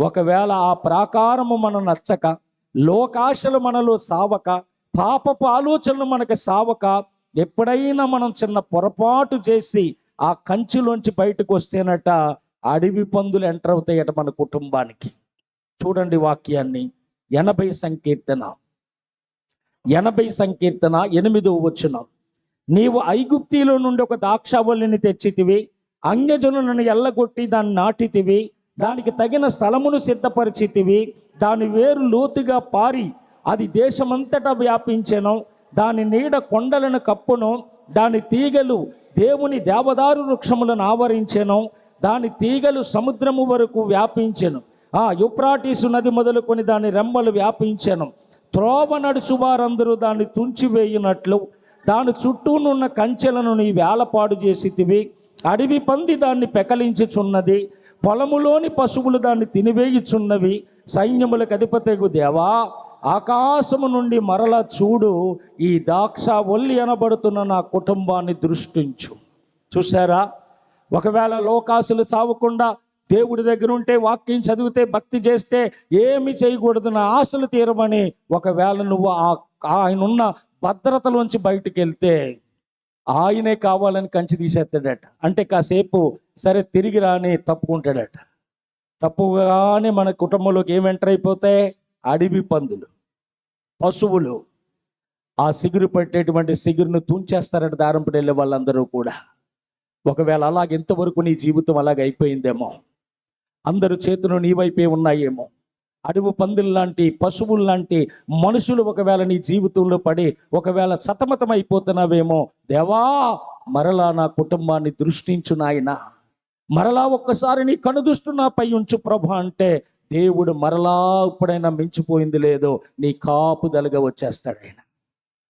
ఒకవేళ ఆ ప్రాకారము మనం నచ్చక, లోకాశలు మనలో సావక, పాపపు ఆలోచనలు మనకు సావక, ఎప్పుడైనా మనం చిన్న పొరపాటు చేసి ఆ కంచిలోంచి బయటకు వస్తేనట అడవి పందులు ఎంటర్ అవుతాయట మన కుటుంబానికి. చూడండి వాక్యాన్ని. 80 సంకీర్తన 8వ వచనం. నీవు ఐగుప్తిలో నుండి ఒక ద్రాక్షావల్లిని తెచ్చితివి, అన్యజనులను ఎల్లగొట్టి దాన్ని నాటితివి, దానికి తగిన స్థలమును సిద్ధపరిచితివి. దాని వేరు లోతుగా పారి అది దేశమంతటా వ్యాపించెను. దాని నీడ కొండలను కప్పును, దాని తీగలు దేవుని దేవదారు వృక్షములను ఆవరించెను. దాని తీగలు సముద్రము వరకు వ్యాపించెను. యూఫ్రాటీసు నది మొదలుకొని దాని రెమ్మలు వ్యాపించెను. త్రోవ నడుచు వారందరూ దాన్ని తుంచివేయునట్లు దాని చుట్టూనున్న కంచెలను నీ వేలపాడు చేసితివి. అడవి పంది దాన్ని పెకలించుచున్నది, పొలములోని పశువులు దాన్ని తినివేయుచున్నవి. సైన్యములకు అధిపతిగు దేవా, ఆకాశము నుండి మరల చూడు, ఈ ద్రాక్షావల్లి అనబడుతున్న నా కుటుంబాన్ని దృష్టించు. చూసారా? ఒకవేళ లోకాసులు సావకుండా దేవుడి దగ్గర ఉంటే, వాక్యం చదివితే, భక్తి చేస్తే ఏమి చేయకూడదు, నా ఆశలు తీరమని ఒకవేళ నువ్వు ఆయన ఉన్న భద్రతలోంచి బయటికి వెళ్తే ఆయనే కావాలని కంచి తీసేస్తాడట. అంటే కాసేపు సరే తిరిగి రాని తప్పుకుంటాడట. తప్పుగానే మన కుటుంబంలోకి ఏం ఎంటర్ అయిపోతాయి? అడవి పందులు, పశువులు. ఆ సిగురు పట్టేటువంటి సిగురును తుంచేస్తారట దారంపడి వెళ్ళే వాళ్ళందరూ కూడా. ఒకవేళ అలాగ ఎంతవరకు నీ జీవితం అలాగ అయిపోయిందేమో, అందరు చేతులు నీ వైపే ఉన్నాయేమో, అడవి పందులు లాంటి, పశువులు లాంటి మనుషులు ఒకవేళ నీ జీవితంలో పడి ఒకవేళ సతమతం అయిపోతున్నావేమో, దేవా మరలా నా కుటుంబాన్ని దృష్టించు నాయనా, మరలా ఒక్కసారి నీ కనుదృష్టి నాపై ఉంచు ప్రభు అంటే దేవుడు మరలా ఇప్పుడైనా మించిపోయింది లేదో నీ కాపుదలుగా వచ్చేస్తాడు ఆయన.